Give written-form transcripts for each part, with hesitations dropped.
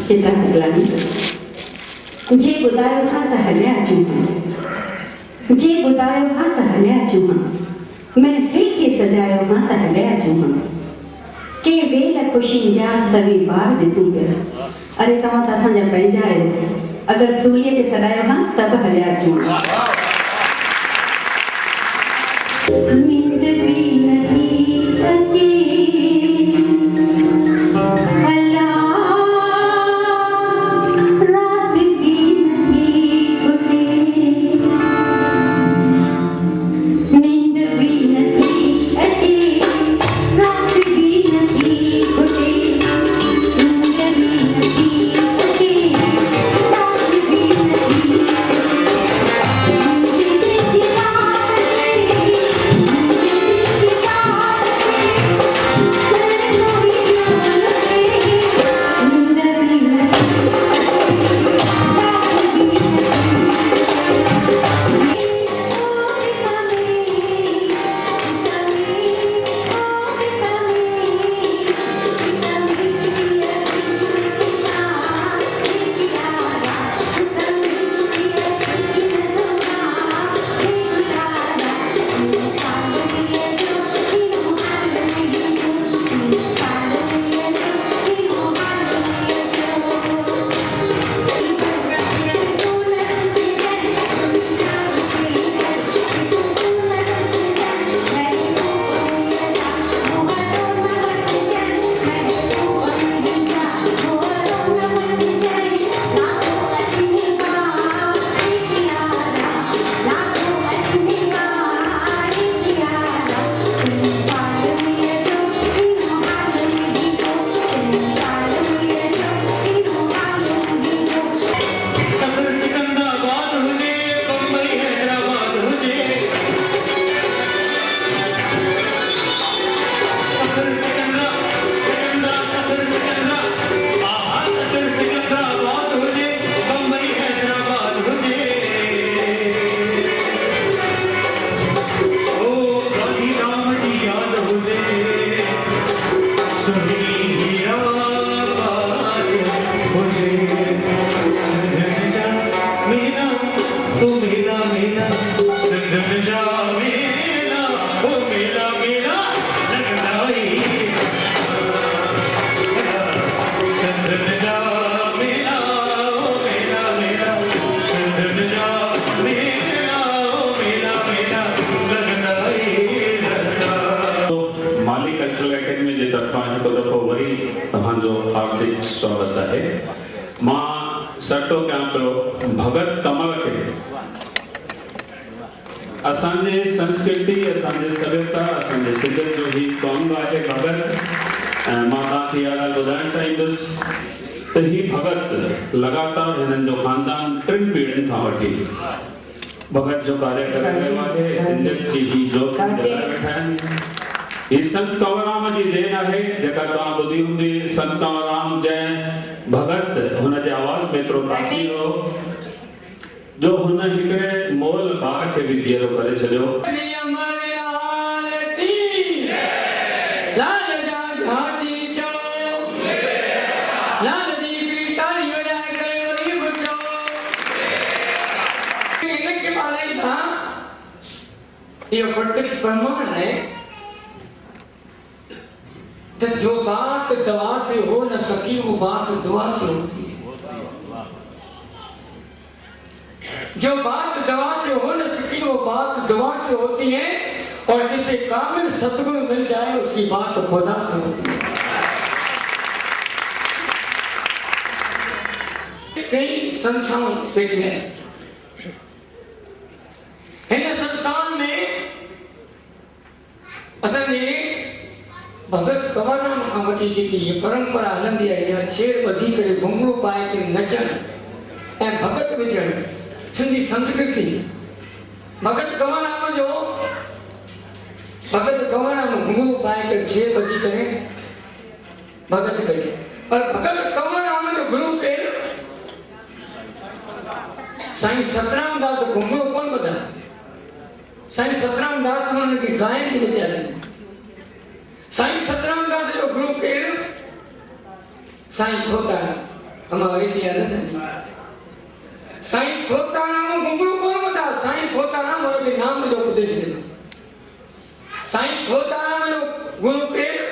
चित्रा हकलानी जे ॿुधायो हा त हलिया अचूं जे ॿुधायो हा त हलिया अचूं महफ़िल खे सजायो हा त हलिया अचूं के वेल ख़ुशियुनि जा सभी ॿार ॾिसूं पिया अरे तव्हां त असांजा पंहिंजा आहियो अगरि सूलीअ ते सॾायो हा त बि हलिया अचूं नींद बि नथी अचे तरफां हिकु दफ़ो वरी तव्हांजो हार्दिक स्वागत आहे। मां सटो कयां पियो भगत कमल खे असांजे संस्कृति, असांजे सभ्यता, असांजे सिंधियुनि जो ही कौम आहे भगत। ऐं मां तव्हांखे इहा ॻाल्हि ॿुधाइणु चाहींदुसि त ही भगत लगातार हिननि जो ख़ानदान 3 पीढ़ियुनि खां वठी भगत जो कार्य करे रहियो आहे। सिंधियत जी ही जोत जलाए वेठा आहिनि। ही संत कंवरराम जी देन आहे जेका तव्हां ॿुधी हूंदी। संत कंवरराम जंहिं भगत हुन जे आवाज़ में एतिरो तासीर हो जो हुन हिकिड़े मोल ॿार खे बि जीअरो करे छॾियो। ये प्रत्यक्ष प्रमाण है कि जो बात दवा से हो न सकी वो बात दुआ से होती है। जो बात दवा से हो न सकी वो बात दुआ से होती है, और जिसे कामिल सतगुण मिल जाए उसकी बात खुदा से होती है। कई संस्थान देखने इन संस्थान में असांजे भगत कंवरराम खां वठी जेकी ये परंपरा हलंदी आहे, या छेर ॿधी करे घुंघरू पाए करे नचण ऐं भगत विझण, सिंधी संस्कृति। भगत कंवरराम घुंघरू पाए करे छेर ॿधी करे भगत कई, पर भगत कंवरराम जो गुरु केरु? साईं सतराम दास घुंघरू कोन ॿधा। साईं सतराम दास उनखे गायन की विद्या दी। साईं सतराम दास जो गुरु केरु? साईं खोताराम। हमारे लिए न सही। साईं खोताराम घुंघरू कोन ॿधा। साईं खोताराम उनके नाम जो उपदेश ॾिनो। साईं खोताराम जो गुरु केरु?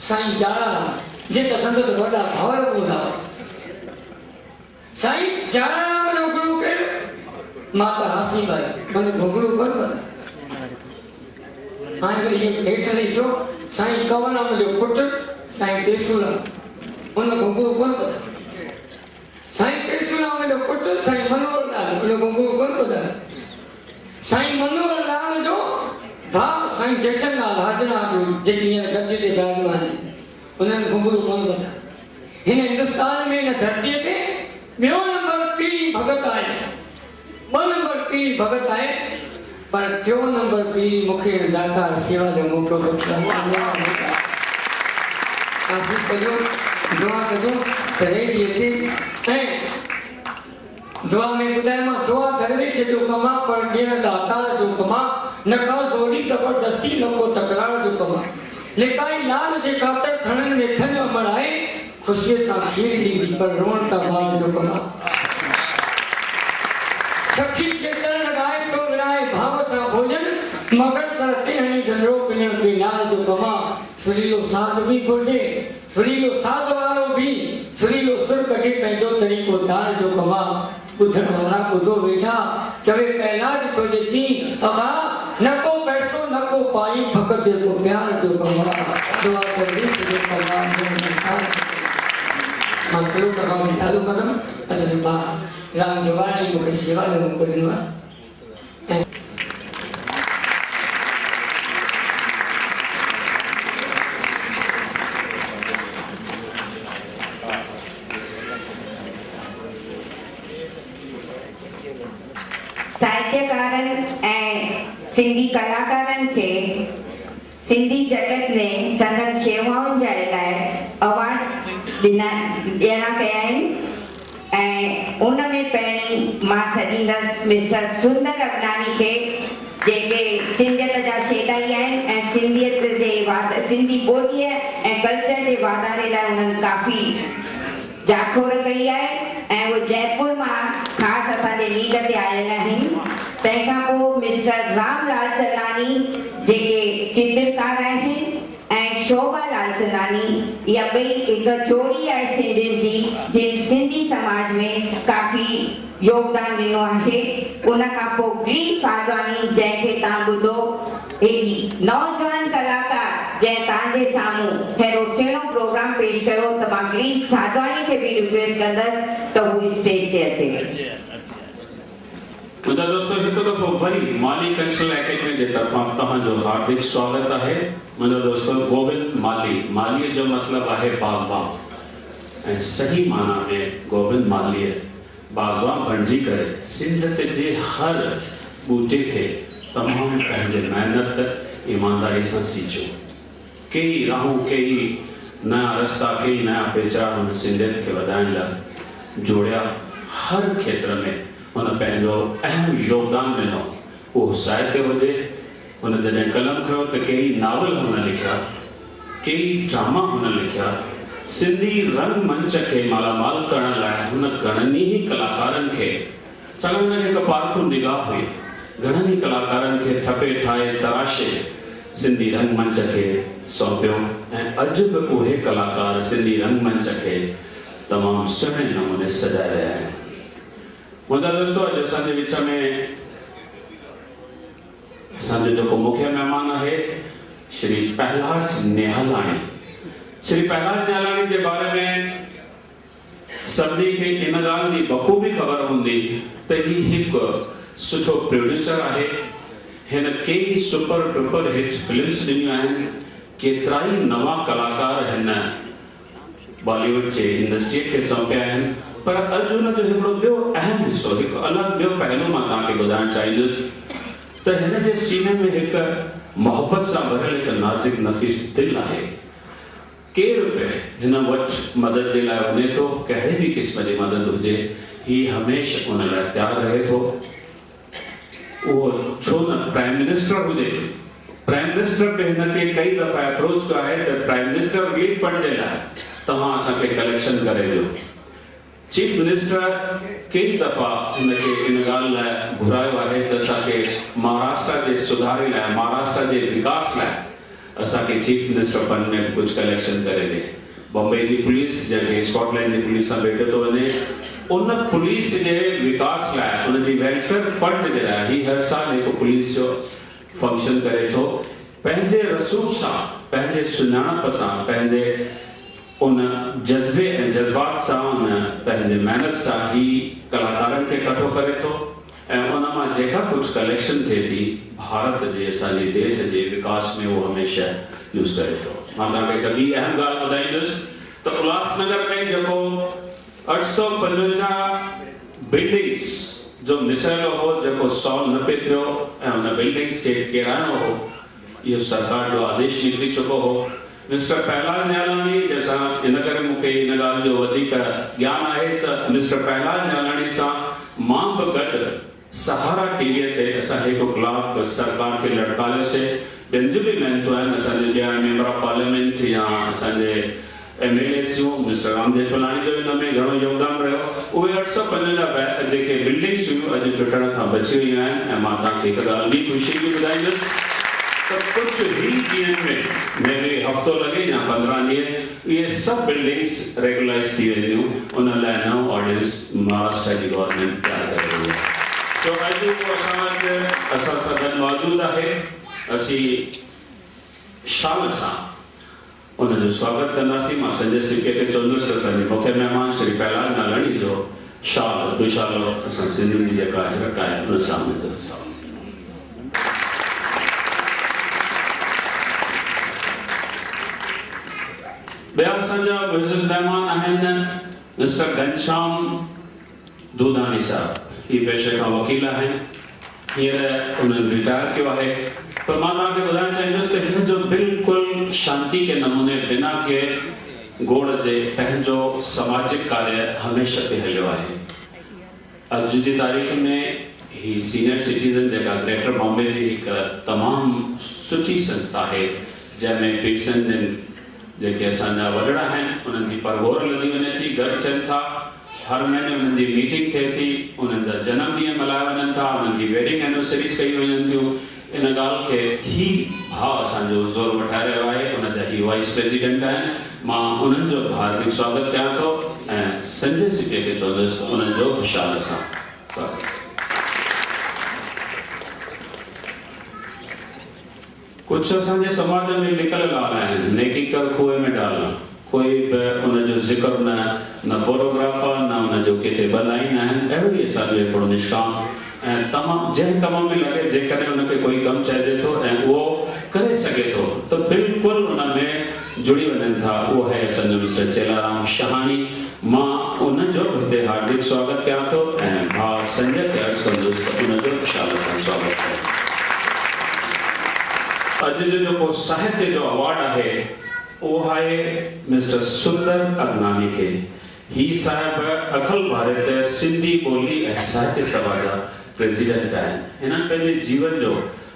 साईं जाड़ाराम, जेका संदसि वॾा भावर हूंदा। साईं जाड़ाराम जो गुरु केरु? माता हासीबाई। मन घुंघरू कोन ॿधा। हाणे वरी हेठि लिखो साईं कंवरराम जो पुटु साईं पेसूराम, उन घुंघरू कोन ॿधा। साईं पेसूराम जो पुटु साईं मनोहरलाल, उन घुंघरू कोन ॿधा। साईं मनोहरलाल जो भाउ साईं जशनलाल हाजरा जो जेकी हींअर गद्दी ते विराजमान आहिनि, उन्हनि घुंघरू कोन ॿधा। हिन हिंदुस्तान में हिन धरतीअ ते ॿियो नंबर पीढ़ी भगत आहे, 2 नंबर पीढ़ी भगत आहे, पर 3 नंबर पीढ़ी मूंखे दातार सेवा जो मौक़ो बख्शियो। आशीष कजो, दुआ कजो त रेडी अचे। ऐं दुआ में ॿुधायो मां दुआ दरवेश जो कमु आहे, पर ॾियण दातार जो कमु आहे। न का ज़ोरी ज़बरदस्ती, न को तकरार जो कमु आहे। लिकाई लाल जे ख़ातिर थणनि में थन मड़ाए ख़ुशीअ सां खीर ॾींदी, पर रोअण त बाल जो कमु आहे। सखी शेतल लगाए तो विराए भाव सां भोजन, मगर करते हणी गजरो पिणण के लाल जो कमा। सुरीलो साध भी घुर्जे, सुरीलो साध वारो भी, सुरीलो सुर कढी पंहिंजो तरीक़ो ताल जो कमा। ॿुधण वारा ॿुधो वेठा, चवे पहलाज तुझे थी अबा, न को पैसो न को पाई, फ़क़त जेको प्यार जो कमा। दुआ करदी तुझे कमाल जो निखार। मां शुरू कम चालू कंदुमि। असांजो भाउ राम जवानी मूंखे शेवा जो मौक़ो ॾिनो आहे। साहित्यकारनि ऐं सिंधी कलाकारनि खे सिंधी जगत में संदन शेवाउनि जे लाइ अवार्ड्स ॾियणा कया आहिनि। ऐं उन में पहिरीं मां सॾींदसि मिस्टर सुंदर अगनानी खे, जेके सिंधियत जा शेदाई आहिनि ऐं सिंधियत जे सिंधी ॿोलीअ ऐं कल्चर जे वाधारे लाइ उन्हनि काफ़ी जाखोर कई आहे। ऐं उहे जयपुर मां ख़ासि असांजे लीड ते आयल आहिनि। तंहिंखां पोइ मिस्टर राम लालचंदानी, जेके चित्रकार आहिनि, ऐं शोभा लालचंदानी। इहा ॿई हिकु जोड़ी आहे सिंधियुनि जी, जिन सिंधी समाज में काफ़ी योगदान ॾिनो आहे। उन खां पोइ गिरीश साधवानी, जंहिंखे तव्हां ॿुधो, हिकु नौजवान कलाकार जंहिं तव्हांजे साम्हूं हेरो सुहिणो प्रोग्राम पेश कयो त मां गिरीश साधवानी खे बि रिक्वेस्ट कंदसि त हू स्टेज ते अचे। मुंहिंजा दोस्तो हिकु दफ़ो वरी माली कल्चरल एकेडमी जे तरफ़ां तव्हांजो हार्दिक स्वागत आहे। मुंहिंजो दोस्तो गोविंद माली, मालीअ जो मतिलबु आहे बागबान, ऐं सही माना में गोविंद मालीअ बागबान बणिजी करे सिंध जे हर ॿूटे खे तमामु पंहिंजे महिनत ईमानदारी सां सींचो। कई राहूं, कई नया रस्ता, कई नया पेचरा हुन सिंधियत खे वधाइण लाइ जोड़िया। हर खेत्र में हुन पंहिंजो अहम योगदान ॾिनो। उहो साहित्य हुजे, हुन जॾहिं कलम खयो त कई नावल हुन लिखिया, कई ड्रामा हुन लिखिया। सिंधी रंगमंच खे मालामाल करण लाइ हुन घणनि ई कलाकारनि खे, छाकाणि हुनखे हिकु पारखू निगाह हुई, घणनि ई कलाकारनि खे ठपे ठाहे तराशे सिंधी रंगमंच खे सौंपियो, ऐं अॼु बि उहे कलाकार सिंधी रंगमंच खे तमामु सुहिणे नमूने सजाए रहिया आहिनि। मुंहिंजा दोस्तो, अॼु असांजे विच में असांजो जेको मुख्य महिमान आहे श्री पहलाज निहालाणी। श्री पहलाज निहालाणी जे बारे में सभिनी खे इन ॻाल्हि जी बख़ूबी ख़बर हूंदी त ही हिकु सुठो प्रोड्यूसर आहे। हिन कई सुपर डुपर हिट फिल्म्स ॾिनियूं आहिनि। केतिरा ई नवां कलाकार हिन बॉलीवुड जे इंडस्ट्रीअ खे सौंपिया आहिनि। पर अॼु हुनजो हिकिड़ो ॿियो अहम हिसो, हिकु अलॻि ॿियो पहलू मां तव्हांखे ॿुधाइणु चाहींदुसि त हिन जे सीने में हिकु मोहबत सां भरियल हिकु नाज़ुक नफ़ीस दिलि आहे। केरु बि हिन वटि मदद जे लाइ वञे थो, कहिड़े बि क़िस्म जी मदद हुजे, हीउ हमेशह उन लाइ तयारु रहे थो। उहो छो न प्राइम मिनिस्टर हुजे, प्राइम मिनिस्टर बि हिनखे कई दफ़ा अप्रोच कयो आहे त प्राइम मिनिस्टर रिलीफ फंड जे लाइ तव्हां असांखे कलेक्शन करे ॾियो। चीफ मिनिस्टर कई दफ़ा हिनखे इन ॻाल्हि लाइ घुरायो आहे त असांखे महाराष्ट्र जे सुधारे लाइ, महाराष्ट्र जे विकास लाइ असांखे चीफ मिनिस्टर फंड में कुझु कलेक्शन करे ॾे। बॉम्बे जी पुलिस, जंहिंखे स्कॉटलैंड जी पुलिस सां भेटो थो वञे, उन पुलिस जे विकास लाइ, उनजी वेलफेयर फंड जे लाइ ही हर साल हिकु पुलिस जो फंक्शन करे थो। पंहिंजे रसूख़ सां, पंहिंजे सुञाणप सां, पंहिंजे उन जज़्बे ऐं जज़्बात सां, उन पंहिंजे महिनत सां ही कलाकारनि खे इकठो करे थो, ऐं उन मां जेका कुझु कलेक्शन थिए थी भारत जे, असांजे देश जे विकास में उहो हमेशह यूज़ करे थो। मां तव्हांखे हिकु ॿी अहम ॻाल्हि ॿुधाईंदुसि त उल्हासनगर में जेको 855 बिल्डिंग्स जो मिसाइलो हो, जेको सॉल्व न पियो थियो ऐं उन बिल्डिंग्स खे किराइणो हो, इहो सरकार जो आदेश निकिरी चुको हो। मिस्टर पहलाज निहालाणी, जैसा इन करे मूंखे इन ॻाल्हि जो वधीक ज्ञान आहे त मिस्टर पहलाज निहालाणी सां मां बि गॾु सहारा टीवीअ ते असां हिकु कलाक सरकार खे लड़कायोसीं। ॿियनि जूं बि महिनतूं आहिनि, असांजे ॿिया मेंबर ऑफ पार्लियामेंट या असांजे MLAs जूं, मिस्टर राम जेठमलानी जो हिन में घणो योगदान रहियो। उहे 855 जेके बिल्डिंग्स हुयूं अॼु टुटण खां बची वियूं आहिनि। ऐं मां तव्हांखे हिकु ॻाल्हि ॿी ख़ुशी बि ॿुधाईंदुसि त कुझु ई ॾींहंनि में, मेरे हफ़्तो लॻे या 15 ॾींहं, इहे सभु बिल्डिंग्स रेगुलाइज़ थी वेंदियूं। उन लाइ नओं ऑर्डिनेंस महाराष्ट्र जी गवर्नमेंट तयारु करे रही आहे। सो अॼु उहो असां सां गॾु मौजूदु आहे। असीं शान सां उनजो स्वागत कंदासीं। मां संजय सिके खे चवंदुसि त असांजे मुख्य महिमान श्री पहलाज निहालाणी जो शाल दुशालो असां सिंधियुनि जी जेका अजरक आहे उन सामने ॿिया असांजा मुइज़्ज़ महिमान आहिनि मिस्टर घनश्याम दूधानी साहब। ही पेशे खां वकील आहिनि, हींअर उन्हनि रिटायर कयो आहे। पर मां तव्हांखे ॿुधाइणु चाहींदुसि त हिन जो बिल्कुलु शांति के नमूने बिना के गोड़ जे पंहिंजो सामाजिक कार्य हमेशह पे हलियो आहे। अॼु जी तारीख़ में ही सीनियर सिटीज़न जेका ग्रेटर बॉम्बे जी हिकु तमामु सुठी संस्था आहे, जंहिंमें पीट्सन जेके असांजा वॾड़ा आहिनि उन्हनि जी परगोर लधी वञे थी, गॾु थियनि था, हर महीने उन्हनि जी मीटिंग थिए थी, उन्हनि जा जनम ॾींहं मल्हाया वञनि था, उन्हनि जी वेडिंग एनिवर्सरीज़ कई वञनि थियूं। इन ॻाल्हि खे ही भाउ असांजो ज़ोर वठाए रहियो आहे। उनजा ही वाइस प्रेसिडेंट आहिनि। मां उन्हनि जो हार्दिक स्वागत कयां थो ऐं संजय सिके खे चवंदुसि उन्हनि जो ख़ुशाल सां स्वागत। कुछ असांजे समाज में लिकल ॻाल्हि आहिनि, नेकी कर कुएं में डाल, कोई बि उनजो ज़िक्र न फोटोग्राफर न उनजो किथे ॿ लाइन आहिनि। अहिड़ो ई असांजो हिकिड़ो निष्काम ऐं तमामु जंहिं कम में लॻे, जेकॾहिं उनखे कोई कमु चइजे थो ऐं उहो करे सघे थो त बिल्कुलु उन में जुड़ी वञनि था। उहो आहे असांजो मिस्टर चेलाराम शहानी। मां उनजो हिते हार्दिक स्वागत कयां थो ऐं भाउ संजय खे अर्ज़ु कंदुसि त उनजो विशाल सां स्वागत कयो। अॼु जो जेको साहित्य जो अवार्ड आहे उहो आहे मिस्टर सुंदर अगनानी खे। ही साहिब अखिल भारत सिंधी ॿोली ऐं साहित्य सभा जा प्रेसिडेंट आहिनि। हिननि पंहिंजे जीवन जो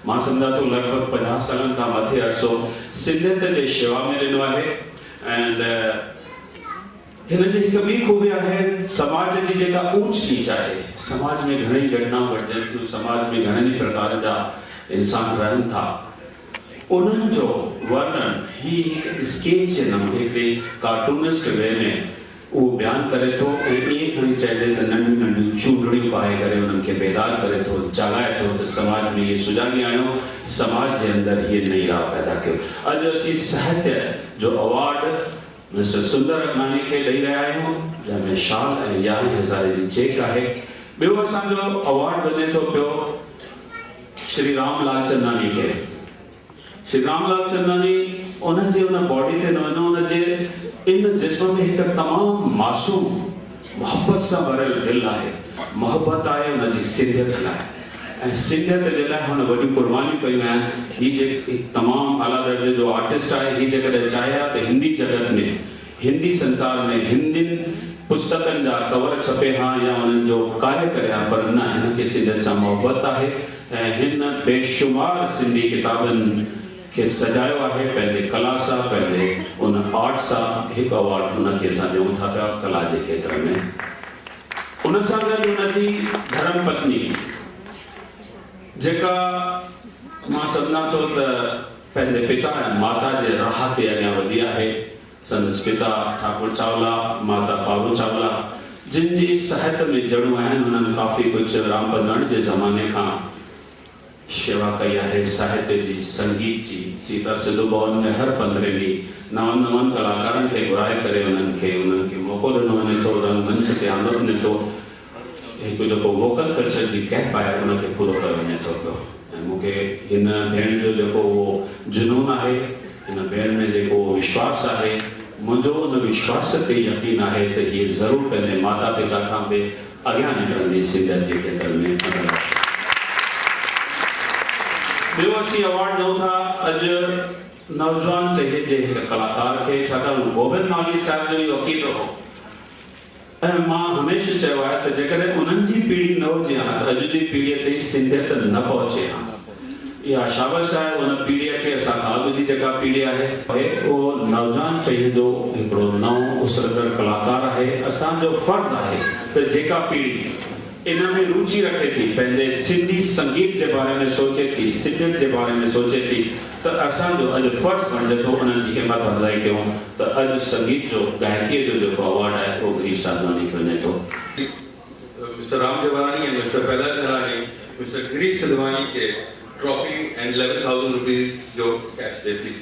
मां सम्झां थो लॻभॻि 50 सालनि खां मथे अरसो सिंधियत जे शेवा में ॾिनो आहे। एंड हिन जी हिकु ॿी खूबी आहे, समाज जी जेका ऊच नीच आहे, समाज में घणेई घटनाऊं घटिजनि थियूं, समाज में घणनि प्रकार जा इंसान रहनि था, उन्हनि जो वर्णन ही स्केच जे नमूने हिकिड़ी कार्टूनिस्ट वे में उहो बयानु करे थो ऐं ईअं खणी चइजे त नंढियूं नंढियूं चूंडड़ियूं पाए करे उन्हनि खे बेदार करे थो, जगाए थो त समाज में इहे सुजाॻी आणियो, समाज जे अंदरि हीअ नई राह पैदा कयो। अॼु असीं साहित्य जो अवार्ड मिस्टर सुंदर अगनानी खे ॾेई रहिया आहियूं, जंहिंमें शाल ऐं 11,000 जी चेक आहे। ॿियो असांजो अवार्ड वञे थो पियो श्री रामलाल चंदानी खे। श्री रामलाल चंदानी उनजे उन बॉडी ते न वञो, उनजे इन जिस्म में हिकु तमामु मासूम मोहब्बत सां भरियल दिलि आहे, मोहब्बत आहे उनजी सिंधियत लाइ ऐं सिंधियत जे लाइ हुन वॾियूं कुर्बानियूं कयूं आहिनि। हीउ जे तमामु आला दर्जे जो आर्टिस्ट आहे। हीउ जेकॾहिं चाहे हा त हिंदी जगत में, हिंदी संसार में हिंदियुनि पुस्तकनि जा कवर छपे हा या उन्हनि जो कार्य करे हा, पर न, हिनखे सिंधियत सां मोहब्बत आहे ऐं हिन बेशुमार सिंधी किताबनि खे सजायो आहे पंहिंजे कला सां, पंहिंजे उन आर्ट सां। हिकु अवार्ड हुनखे असां ॾियूं था पिया कला जे खेत्र में। उन सां गॾु उनजी धर्म पत्नी जेका मां सम्झां थो त पंहिंजे पिता ऐं माता जे राह ते अॻियां वधी आहे। संदसि पिता ठाकुर चावला, माता पारू चावला, जिन जी साहित्य में जड़ूं आहिनि। हुननि काफ़ी कुझु राम बंदण जे ज़माने खां शेवा कई आहे, साहित्य जी, संगीत जी। सीता सिंधु भवन में हर 15 ॾींहं नवनि कलाकारनि खे घुराए करे उन्हनि खे मौक़ो ॾिनो वञे थो, रंगमंच ते आंदो वञे थो। हिकु जेको वोकल कल्चर जी कैप आहे उनखे पूरो कयो वञे थो पियो। ऐं मूंखे हिन भेण जो जेको उहो जुनून आहे, हिन भेण में जेको विश्वास आहे, मुंहिंजो उन विश्वास ते यकीन आहे त हीअ ज़रूरु पंहिंजे माता पिता खां बि अॻियां निकिरंदी सिंधियत जे खेत्र में। ॿियो असीं अवार्ड ॾियूं था अॼु नौजवान टहे जे हिकु कलाकार खे, छाकाणि गोबिंद माली साहिब जो इहो अक़ीदो हो ऐं मां हमेशह चयो आहे त जेकॾहिं उन्हनि जी पीढ़ी न हुजे हा त अॼु जी पीढ़ीअ ते सिंधियत न पहुचे हा। इहा शाबश आहे उन पीढ़ीअ खे। असांखां अॻु जी जेका पीढ़ी आहे उहो नौजवान टहे जो हिकिड़ो नओं उसरगर कलाकार आहे। असांजो फर्ज़ आहे त जेका पीढ़ी इन में रुचि रखे थी, पंहिंजे सिंधी संगीत जे बारे में सोचे थी, सिंधियत जे बारे में सोचे थी, त असांजो अॼु फर्ज़ बणिजे थो उन्हनि जी हिमत अफ़ज़ाई कयूं त अॼु संगीत जो, गायकीअ जो जेको अवार्ड आहे उहो गिरीश साधवानी खे वञे थो। मिस्टर राम जवानी एंड मिस्टर पैलर धरानी मिस्टर गिरीश साधवानी के ट्रॉफी एंड 11,000 रुपीस जो कैश देती।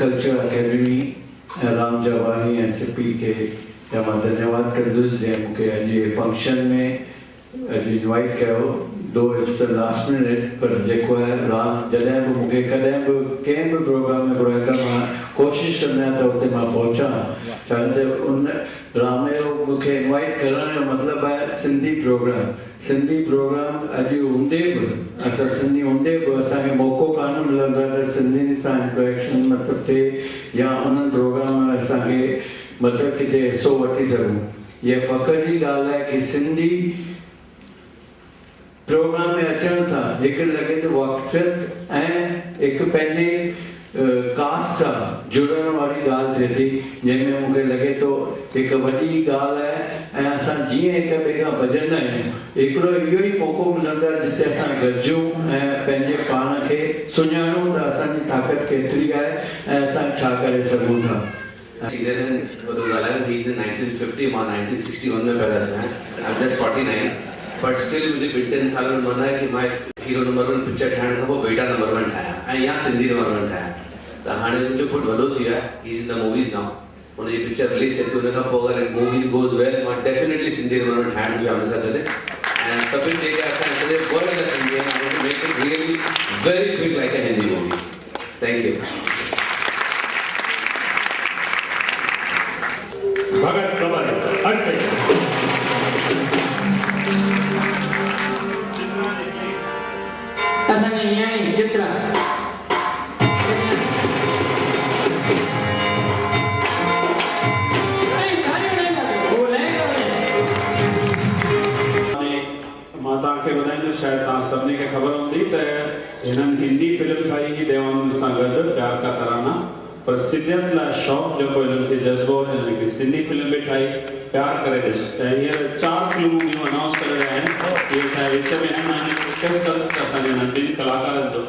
कल्चर अकेडमी राम जवानी एसपी के मां धन्यवाद कंदुसि जंहिं मूंखे अॼु फंक्शन में इनवाइट कयो। though it's the last minute, पर जेको है राम जॾहिं बि मूंखे कॾहिं बि कंहिं बि प्रोग्राम में घुराईंदा मां कोशिशि कंदो आहियां त उते मां पहुचां छाकाणि त उन राम जो मूंखे इनवाइट करण जो मतिलबु आहे सिंधी प्रोग्राम अॼु हूंदे बि असां सिंधी हूंदे बि असांखे मौक़ो कान मिलंदो आहे त सिंधियुनि सां इंटरेक्शन मतिलबु थिए या उन्हनि प्रोग्राम में असांखे मतिलबु किथे हिसो वठी सघूं। इहा फ़ख़्र जी ॻाल्हि आहे कि सिंधी प्रोग्राम में अचण सां हिकु लॻे थो वाक़फ़ियत ऐं हिकु पंहिंजे कास्ट सां जुड़ण वारी ॻाल्हि थिए थी जंहिंमें मूंखे लॻे थो हिकु वॾी ॻाल्हि आहे ऐं असां जीअं हिक ॿिए खां भॼंदा आहियूं हिकिड़ो इहो ई मौक़ो मिलंदो आहे जिते असां गॾिजूं ऐं पंहिंजे पाण खे सुञाणूं त असांजी ताक़त केतिरी आहे ऐं असां छा करे सघूं था। He's in 1950, मां 1961 में पैदा थिया आहियां। I'm just 49, but still मुझे 25 साल में मना है कि मां हीरो नंबर 1 पिक्चर ठाहिण खां पोइ बेटा नंबर 1 ठाहियां ऐं या सिंधी नंबर 1 ठाहियां। त हाणे मुंहिंजो पुटु वॾो थी वियो आहे, he's in the movies now। हुन जी पिक्चर रिलीज थिए थी उन खां पोइ अगरि मूवी गोज़ वेल मां डेफिनेटली सिंधी नंबर 1 ठाहिण जो चाहियां था गॾु ऐं सभिनि जेके असां सॼे वर्ल्ड में सिंधी आहिनि I want to make it really very big like a Hindi movie। Thank you। भगत कमल असांजी न्याणी चित्रा मां तव्हांखे ॿुधाईंदुसि शायदि तव्हां सभिनी खे ख़बर हूंदी त हिननि हिंदी फिल्म ठाही हुई देवानंद सां गॾु प्यार का तराना पर सिंधियत लाइ शौक़ु जेको हिननि खे जज़्बो हिननि खे सिंधी फिल्म बि ठाही प्यार करे ॾिस त हींअर 4 फिल्मूं ॿियूं अनाउंस करे रहिया आहिनि इहे छा विच में आहिनि रिक्वेस्ट कंदुसि असांजे हिननि ॿिनि कलाकारनि जो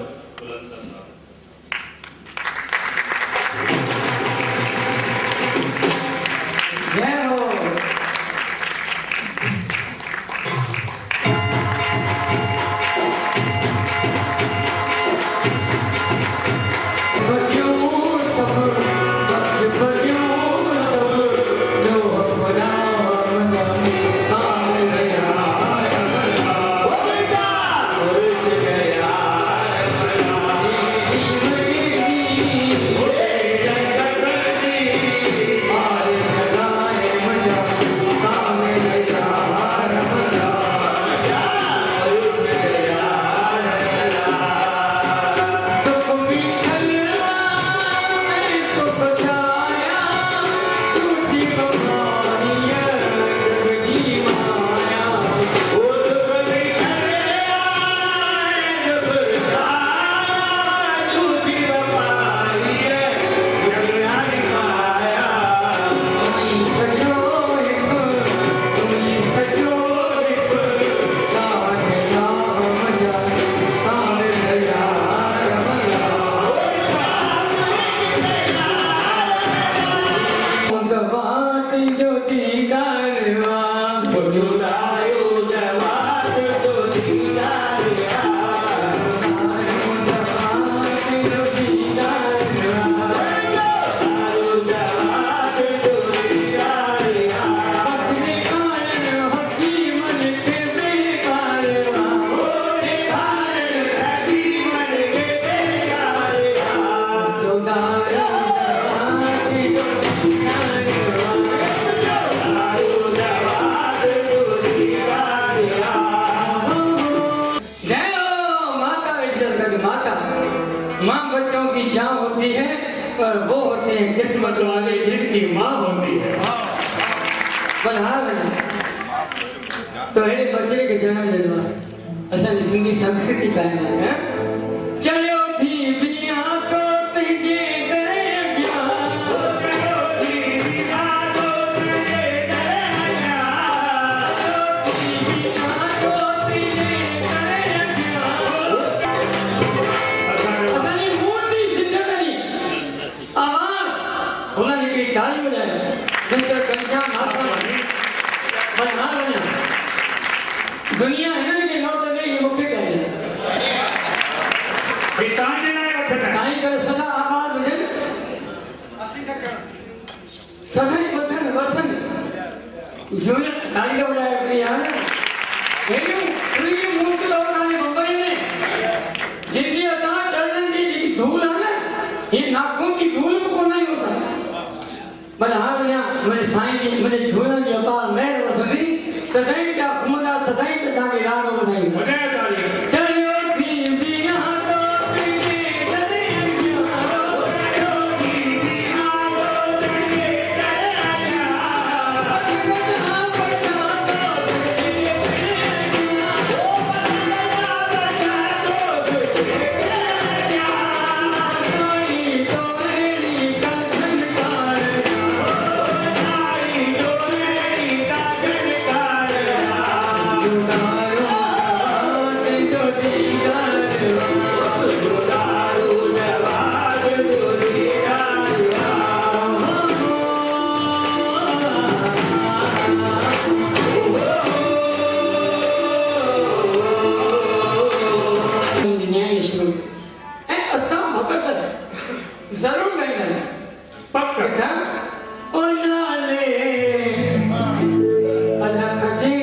माँ बच्चों की जान होती है और वो होते हैं किस्मत वाले जिनकी माँ होती है। तो हे बच्चे के जन्म दिलवा असल सिंधी संस्कृति का है। चलो थी बिया तो तुझे दुनिया है कि नौत नहीं मुख्य कहे पिताजी ने साईं कर सदा आवाज है सभी वतन वसन जो ताली बजाए अपनी यार ये मूर्ति और साईं मुझे झूलण जी अपार महर वसंदी सदाई जा घुमंदा सदाई ते ताके राग ॿुधाई वॾे ताली चलियो थी बिना तो तुझे डरे जरूर नहीं पक्का ओ नाले अलख जे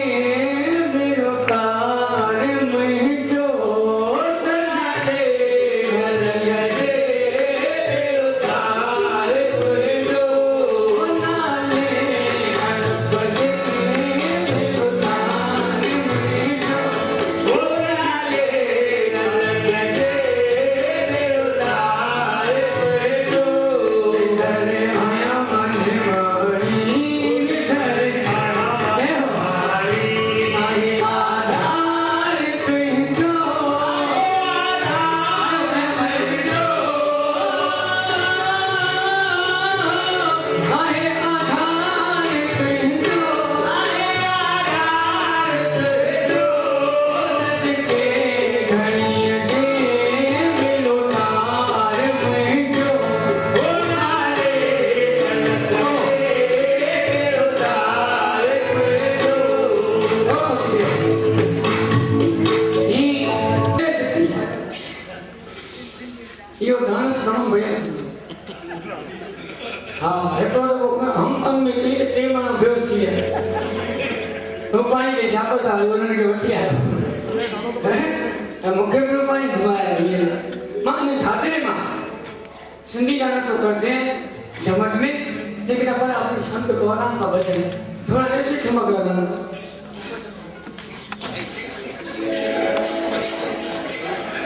मेरो कार में जो नाले अलख जे मेरो कार में जो नाले अलख जे मेरो कार में जो नाले अलख जे मेरो कार में जो घरे आया मन मारी घरे आया मारी आई आधार तुझो आए आधार तुझो सदके घड़िया दे मिलो तार में जो नाले मेरो तार में जो यो गान श्रवण बढ़िया हाँ हिकिड़ो दफ़ो हम में कई टे माण्हू बेहोश थी विया रूपाणी खे छापो सां हलियो उन्हनि खे वठी आयो ऐं मूंखे बि रूपाणी घुमाया हीअं मां इन ठातिरे मां सिंधी गाना तो करते हैं जमट में लेकिन अपन अपने संत गौराम का भजन है थोड़ा ऐसे ठुमक लगाना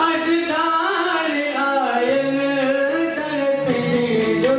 अजदार आयल करते जो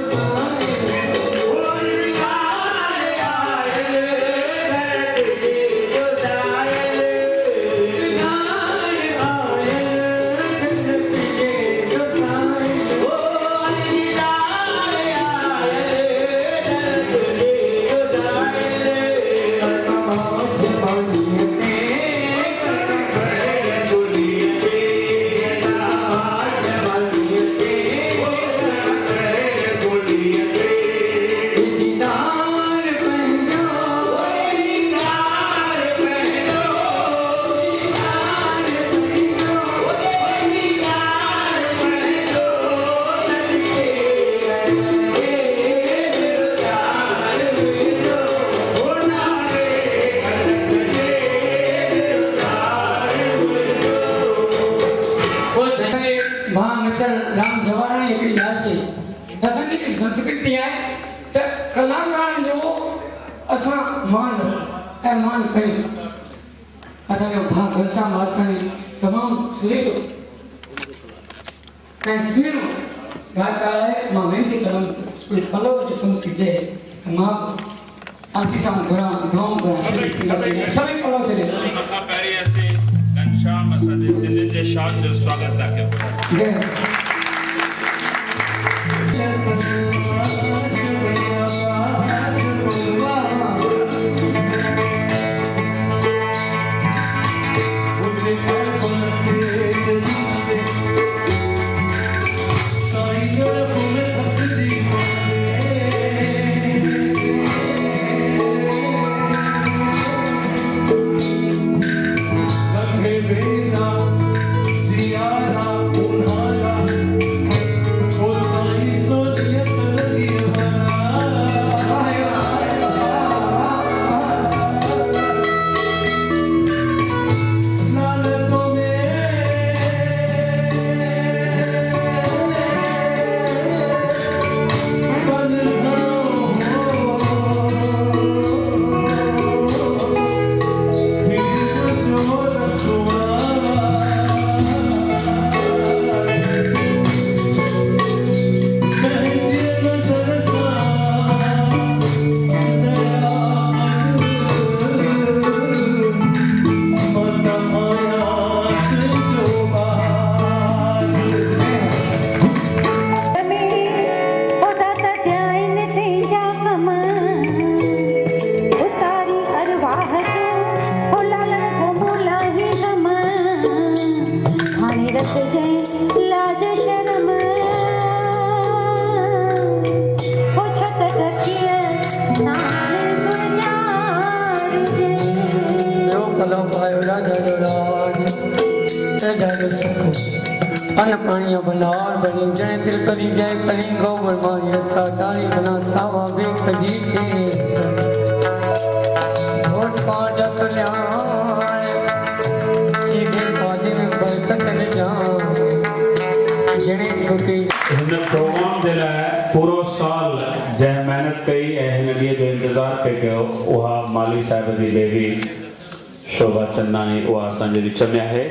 राम जवाहर हिकिड़ी ॻाल्हि चई असांजी जेकी संस्कृति आहे त कलाकारनि जो असां मान कयूं असांजो भाउ घनश्याम वासवाणी तमामु सुहिणो ऐं सुहिणो ॻाल्हि आहे मां वेनती कंदुमि पलव जी पंक्ति चए मां आरती सां घणो सभई पलव छॾे असां पहिरीं असीं घनश्याम असांजे सिंधियुनि जे शान जो स्वागत था कयूं Siara, Unhala, पानी पानी भंडार बनी जय दिल करी जय करी गौ बरमानी रखा डाली बना सावा बेख जी के वोट पाद कल्याण सीधे पादे में बरकत ले जा जने छोटी हिन प्रोग्राम जे लाइ पूरो साल जंहिं महिनत कई ऐं हिन ॾींहं जो इंतज़ारु पे कयो उहा माली साहिब जी देवी शोभा चंदानी उहा असांजे विच में आहे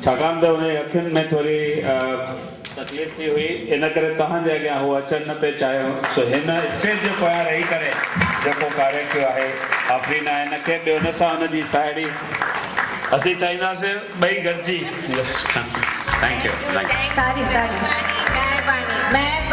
छाकाणि त उन अखियुनि में थोरी तकलीफ़ थी हुई इन करे तव्हांजे अॻियां हू अचनि न पिए चाहियो सो हिन स्टेज जे पोयां रही करे जेको कार्य कयो आहे आफ़रीन आहे हिनखे ॿियो हुन सां हुनजी साहेड़ी असीं चाहींदासीं ॿई गॾिजी थैंक यू महिरबानी